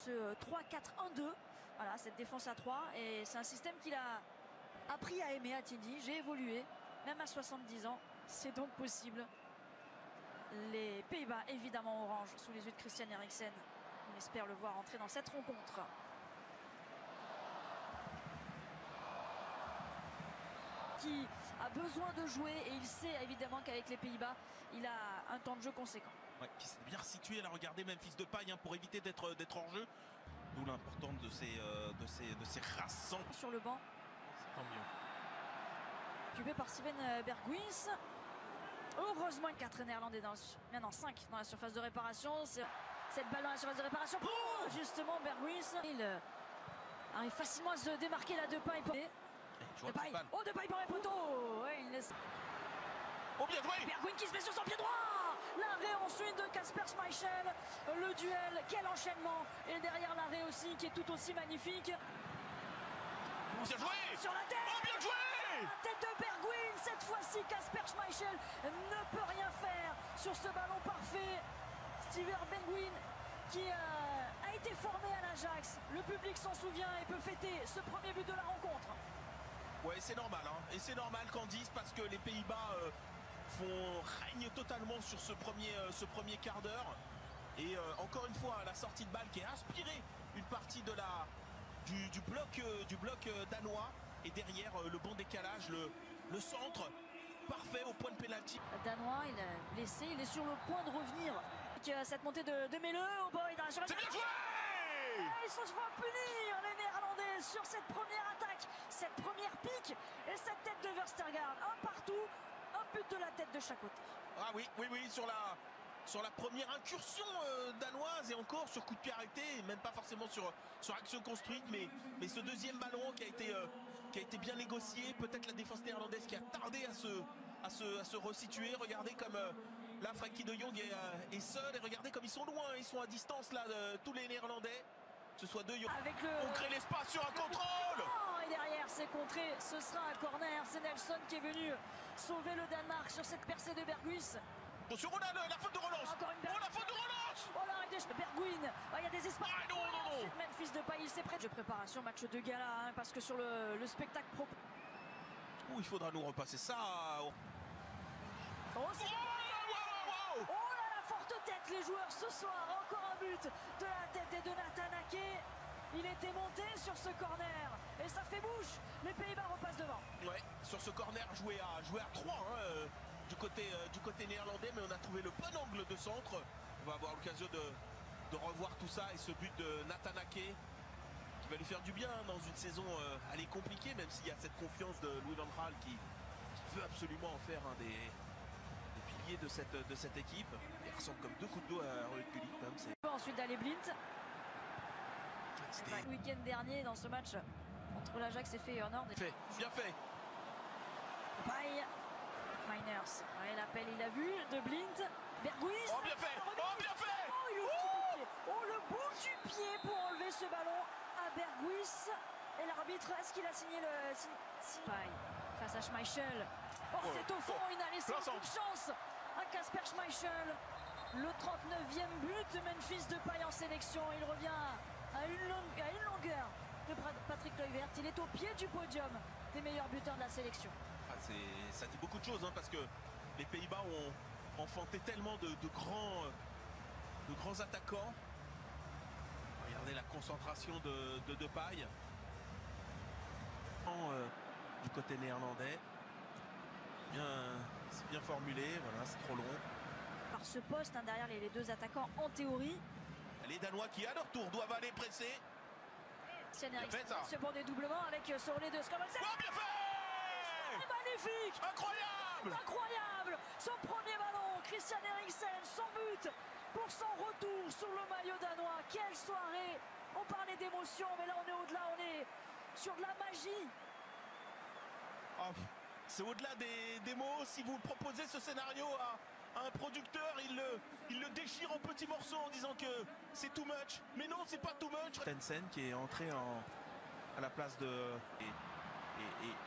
Ce 3-4-1-2, voilà, cette défense à 3, et c'est un système qu'il a appris à aimer à Tindy. J'ai évolué, même à 70 ans, c'est donc possible. Les Pays-Bas, évidemment orange, sous les yeux de Christian Eriksen. On espère le voir entrer dans cette rencontre. Qui a besoin de jouer, et il sait évidemment qu'avec les Pays-Bas, il a un temps de jeu conséquent. Ouais, qui s'est bien situé là, regardez Memphis Depay hein, pour éviter d'être hors jeu. D'où l'importance de ces rassants. Sur le banc. C'est tant mieux. Occupé par Steven Berghuis. Heureusement 4 Néerlandais, maintenant 5 dans la surface de réparation. Cette balle dans la surface de réparation pour justement Berghuis. Il arrive facilement à se démarquer là Depay. Depay. Oh, Depay par les poteaux. Ouais, il laisse. Oh, bien joué. Berghuis qui se met sur son pied droit. L'arrêt ensuite de Kasper Schmeichel. Le duel, quel enchaînement. Et derrière l'arrêt aussi qui est tout aussi magnifique. Bien joué. Sur la tête. Oh, bien joué. La tête de Berghuis. Cette fois-ci, Kasper Schmeichel ne peut rien faire sur ce ballon parfait. Steven Berghuis qui a été formé à l'Ajax. Le public s'en souvient et peut fêter ce premier but de la rencontre. Ouais, c'est normal, hein. Et c'est normal Candice parce que les Pays-Bas règnent totalement sur ce premier quart d'heure. Et encore une fois, la sortie de balle qui a inspiré une partie de du bloc danois. Et derrière, le bon décalage, le centre parfait au point de pénalty. Danois, il est blessé, il est sur le point de revenir. Cette montée de Melle, oh boy, dans la surface. C'est bien joué. Ils se font punir les Néerlandais sur cette première attaque, cette première pique et cette tête de Verstergaard. Un partout, un but de la tête de chaque côté. Ah oui, sur la première incursion danoise et encore sur coup de pied arrêté, même pas forcément sur action construite, mais ce deuxième ballon qui a été bien négocié. Peut-être la défense néerlandaise qui a tardé à se resituer. Regardez comme là Frenkie de Jong est seul et regardez comme ils sont loin, ils sont à distance là tous les Néerlandais. Que ce soit de Jong. On crée l'espace sur un contrôle. Et derrière c'est contré, ce sera un corner. C'est Nelson qui est venu sauver le Danemark sur cette percée de Berghuis. Attention, on a la faute de relance. Oh, la faute de relance. Oh l'arrêt de Berghuis. Il y a des espaces. Ah non. Memphis Depay, il s'est prêt. De préparation, match de gala, hein, parce que sur le spectacle propre. Ouh, il faudra nous repasser ça. Oh, c'est Oh là, la forte tête, les joueurs ce soir. Encore un but de la tête de Nathan Ake. Il était monté sur ce corner et ça fait bouche. Les Pays-Bas repassent devant. Ouais, sur ce corner joué à 3 hein, du côté néerlandais, mais on a trouvé le bon angle de centre. On va avoir l'occasion de revoir tout ça et ce but de Nathan Ake qui va lui faire du bien dans une saison elle est compliquée, même s'il y a cette confiance de Louis van Gaal qui veut absolument en faire un des piliers de cette équipe. Il ressemble comme deux coups de dos à Ruud Gullit. Ensuite d'aller Blind. Le week-end dernier dans ce match entre l'Ajax et Feyenoord. Bien fait. Depay. Miners. Ouais, l'appel il a vu de Blind. Berghuis. Oh bien fait. Oh bien fait. Oh le bout du pied pour enlever ce ballon à Berghuis. Et l'arbitre, est-ce qu'il a signé le Depay face à Schmeichel. Oh, c'est au fond, il n'a laissé aucune chance à Kasper Schmeichel. Le 39e but de Memphis Depay en sélection. Il revient à une longueur de Patrick Kluivert. Il est au pied du podium des meilleurs buteurs de la sélection. Ah, ça dit beaucoup de choses hein, parce que les Pays-Bas ont enfanté tellement de grands attaquants. Regardez la concentration de Depay. Du côté néerlandais. C'est bien formulé, voilà, c'est trop long. Par ce poste, hein, derrière les deux attaquants, en théorie. Les Danois qui, à leur tour, doivent aller presser. Ce bon dédoublement avec ce relais de Skravelsen. Oh, bien fait! Magnifique! Incroyable! Incroyable! Son premier ballon, Christian Eriksen, son but pour son retour sur le maillot danois. Quelle soirée! On parlait d'émotion, mais là on est au-delà, on est sur de la magie. Oh, c'est au-delà des mots. Si vous proposez ce scénario à un producteur, il le déchire en petits morceaux en disant que c'est too much. Mais non, c'est pas too much. Tensen qui est entré à la place de...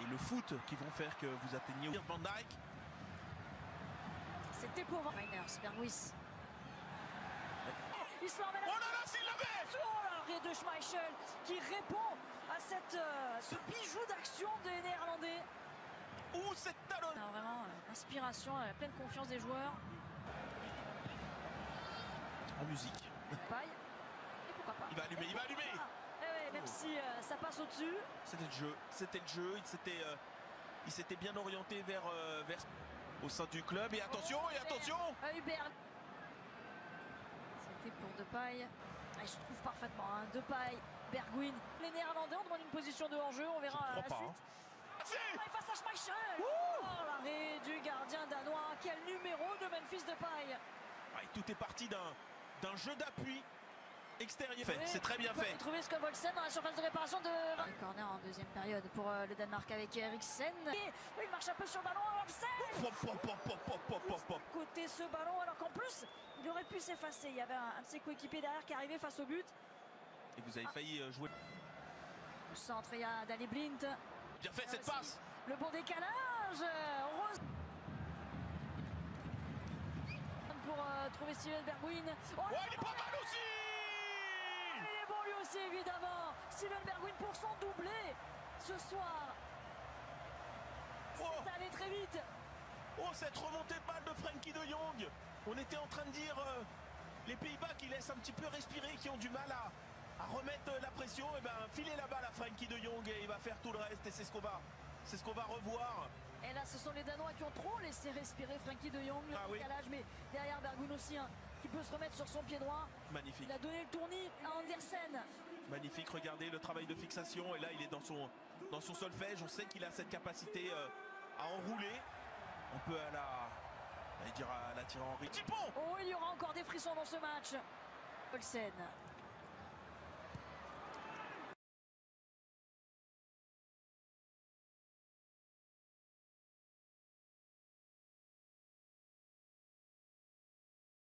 Et le foot qui vont faire que vous atteigniez Van Dijk. C'était pour Miners, Berghuis. Il se met en Oh là là, s'il l'avait! Oh là, l'arrêt de Schmeichel qui répond à ce bijou d'action des Néerlandais. Ouh, cette talonne! Vraiment, inspiration, pleine confiance des joueurs. En musique. Paille. Et pourquoi pas? Il va allumer, il va allumer! Ouais, même si ça passe au-dessus. C'était le jeu, c'était le jeu. Il s'était bien orienté vers au sein du club. Et attention, Hubert. C'était pour Depay. Il se trouve parfaitement. Hein. Depay, Bergwijn. Les Néerlandais ont demandé une position de hors-jeu. On verra la suite. Face à Schmeichel. L'arrêt du gardien danois. Quel numéro de Memphis Depay. Tout est parti d'un jeu d'appui extérieur. C'est très bien fait. Trouver Skov Olsen dans la surface de réparation de... Corner en deuxième période pour le Danemark avec Eriksen. Et il marche un peu sur le ballon. Côté ce ballon, alors qu'en plus, il aurait pu s'effacer. Il y avait un de ses coéquipiers derrière qui arrivait face au but. Et vous avez failli jouer. Au centre, il y a Daley Blind. Bien fait cette passe. Le bon décalage. Pour trouver Steven Bergwijn. Il est pas mal aussi. Il est bon lui aussi évidemment. Steven Bergwijn pour son doublé ce soir. C'est allé très vite. Cette remontée de balle de Frenkie de Jong. On était en train de dire les Pays-Bas qui laissent un petit peu respirer, qui ont du mal à remettre la pression. Et filer la balle à Frenkie de Jong et il va faire tout le reste. Et c'est ce qu'on va revoir. Et là, ce sont les Danois qui ont trop laissé respirer Frenkie de Jong. Décalage, mais derrière Bergwijn aussi, qui peut se remettre sur son pied droit. Magnifique. Il a donné le tournis à Andersen. Magnifique, regardez le travail de fixation. Et là, il est dans son solfège. On sait qu'il a cette capacité à enrouler. On peut à la tirer en rythme. Il y aura encore des frissons dans ce match. Olsen.